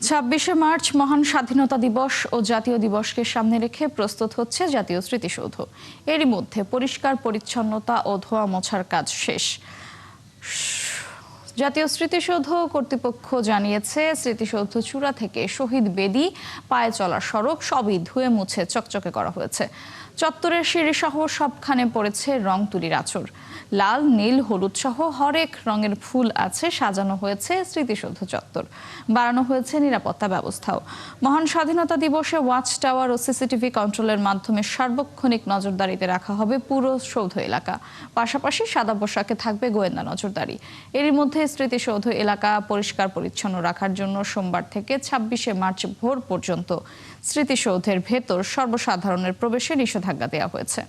২৬শে মার্চ মহান স্বাধীনতা দিবস ও জাতীয় দিবসকে সামনে রেখে প্রস্তুত হচ্ছে জাতীয় স্মৃতিসৌধ। এরই মধ্যে পরিষ্কার পরিচ্ছন্নতা ও ধোয়া মোছার কাজ শেষ। জাতীয় স্মৃতিসৌধ কর্তৃপক্ষ জানিয়েছে, স্মৃতিসৌধ চূড়া থেকে শহীদ বেদি, পায়ে চলার সড়ক সবই ধুয়ে মুছে চকচকে করা হয়েছে। চত্বরের সিঁড়ি সহ সবখানে পড়েছে রং তুলির আঁচড়। লাল, নীল, হলুদ সহ হরেক রঙের ফুল আছে, সাজানো হয়েছে স্মৃতিসৌধ চত্বর। বাড়ানো হয়েছে নিরাপত্তা ব্যবস্থাও। মহান স্বাধীনতা দিবসে ওয়াচ টাওয়ার ও সিসিটিভি কন্ট্রোলের মাধ্যমে সার্বক্ষণিক নজরদারিতে রাখা হবে পুরো সৌধ এলাকা। পাশাপাশি সাদা পোশাকে থাকবে গোয়েন্দা নজরদারি। এরই মধ্যে স্মৃতিসৌধ এলাকা পরিষ্কার পরিচ্ছন্ন রাখার জন্য সোমবার থেকে ২৬শে মার্চ ভোর পর্যন্ত স্মৃতিসৌধের ভেতর সর্বসাধারণের প্রবেশে নিষেধাজ্ঞা দেওয়া হয়েছে।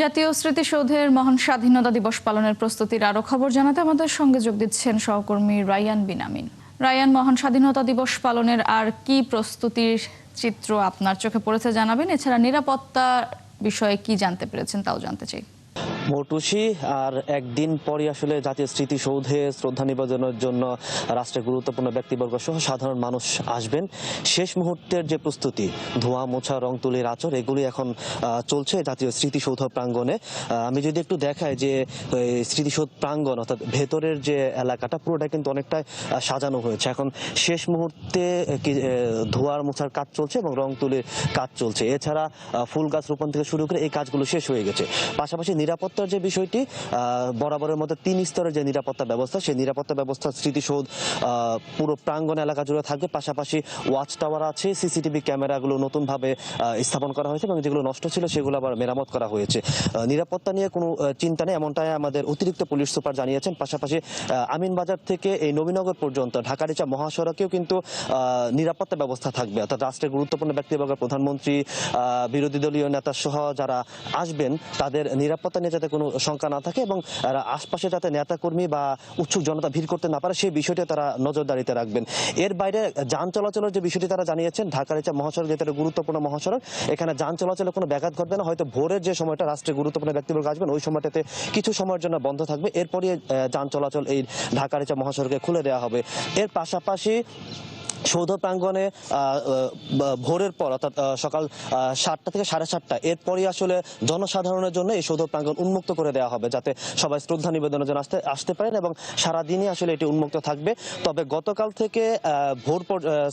জাতীয় স্মৃতিসৌধের মহান স্বাধীনতা দিবস পালনের প্রস্তুতির আরো খবর জানাতে আমাদের সঙ্গে যোগ দিচ্ছেন সহকর্মী রায়ান বিন আমিন। রায়ান, মহান স্বাধীনতা দিবস পালনের আর কি প্রস্তুতির চিত্র আপনার চোখে পড়েছে জানাবেন। এছাড়া নিরাপত্তা বিষয়ে কি জানতে পেরেছেন তাও জানতে চাই। মৌটুসি, আর একদিন পরই আসলে জাতীয় স্মৃতিসৌধে শ্রদ্ধা নিবেদনের জন্য রাষ্ট্রের গুরুত্বপূর্ণ ব্যক্তিবর্গ সহ সাধারণ মানুষ আসবেন। শেষ মুহূর্তের যে প্রস্তুতি, ধোঁয়া মোছা, রং তুলির আঁচড়, এগুলি এখন চলছে জাতীয় স্মৃতিসৌধ প্রাঙ্গণে। আমি যদি একটু দেখাই যে স্মৃতিসৌধ প্রাঙ্গণ অর্থাৎ ভেতরের যে এলাকাটা পুরোটা কিন্তু অনেকটাই সাজানো হয়েছে। এখন শেষ মুহূর্তে ধোঁয়ার মোছার কাজ চলছে এবং রং তুলির কাজ চলছে। এছাড়া ফুল গাছ রোপণ থেকে শুরু করে এই কাজগুলো শেষ হয়ে গেছে। পাশাপাশি নিরাপত্তার যে বিষয়টি, বরাবরের মতো ৩ স্তরের যে নিরাপত্তা ব্যবস্থা, সেই নিরাপত্তা ব্যবস্থা স্মৃতিসৌধ পুরো প্রাঙ্গণ এলাকা জুড়ে থাকবে। পাশাপাশি ওয়াচ টাওয়ার আছে, সিসিটিভি ক্যামেরাগুলো নতুনভাবে স্থাপন করা হয়েছে এবং যেগুলো নষ্ট ছিল সেগুলো আবার মেরামত করা হয়েছে। নিরাপত্তা নিয়ে কোনো চিন্তা নেই, এমনটাই আমাদের অতিরিক্ত পুলিশ সুপার জানিয়েছেন। পাশাপাশি আমিনবাজার থেকে এই নবীনগর পর্যন্ত ঢাকা-রিচা মহাসড়কেও কিন্তু নিরাপত্তা ব্যবস্থা থাকবে। অর্থাৎ রাষ্ট্রের গুরুত্বপূর্ণ ব্যক্তিবর্গ, প্রধানমন্ত্রী, বিরোধী দলীয় নেতা সহ যারা আসবেন তাদের নিরাপত্তা নিয়ে যাতে কোনো শঙ্কা না থাকে এবং আশপাশে যাতে নেতাকর্মী বা উৎসুক জনতা ভিড় করতে না পারে সেই বিষয়টি তারা নজরদারিতে রাখবেন। এর বাইরে যান চলাচলের যে বিষয়টি তারা জানিয়েছেন, ঢাকা-রিচা মহাসড়ক যেটা গুরুত্বপূর্ণ মহাসড়ক, এখানে যান চলাচলে কোনো ব্যাঘাত ঘটবে না। হয়তো ভোরের যে সময়টা রাষ্ট্রের গুরুত্বপূর্ণ ব্যক্তিবর্গ আসবেন ওই সময়টাতে কিছু সময়ের জন্য বন্ধ থাকবে। এরপরই যান চলাচল এই ঢাকা-রিচা মহাসড়কে খুলে দেওয়া হবে। এর পাশাপাশি সৌধ প্রাঙ্গণে ভোরের পর অর্থাৎ সকাল 7টা থেকে 7:30 এরপরই আসলে জনসাধারণের জন্য এই সৌধ প্রাঙ্গণ উন্মুক্ত করে দেওয়া হবে, যাতে সবাই শ্রদ্ধা নিবেদনের জন্য আসতে পারেন এবং সারাদিনই আসলে এটি উন্মুক্ত থাকবে। তবে গতকাল থেকে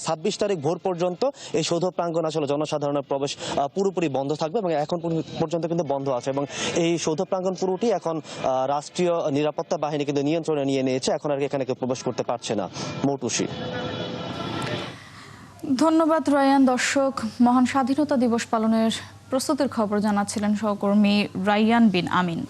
26 তারিখ ভোর পর্যন্ত এই সৌধ প্রাঙ্গণ আসলে জনসাধারণের প্রবেশ পুরোপুরি বন্ধ থাকবে এবং এখন পর্যন্ত কিন্তু বন্ধ আছে এবং এই সৌধ প্রাঙ্গণ পুরোটি এখন রাষ্ট্রীয় নিরাপত্তা বাহিনী কিন্তু নিয়ন্ত্রণে নিয়ে নিয়েছে। এখন আর এখানে কেউ প্রবেশ করতে পারছে না। মৌটুসি। ধন্যবাদ রায়ান। দর্শক, মহান স্বাধীনতা দিবস পালনের প্রস্তুতির খবর জানাচ্ছিলেন সহকর্মী রায়ান বিন আমিন।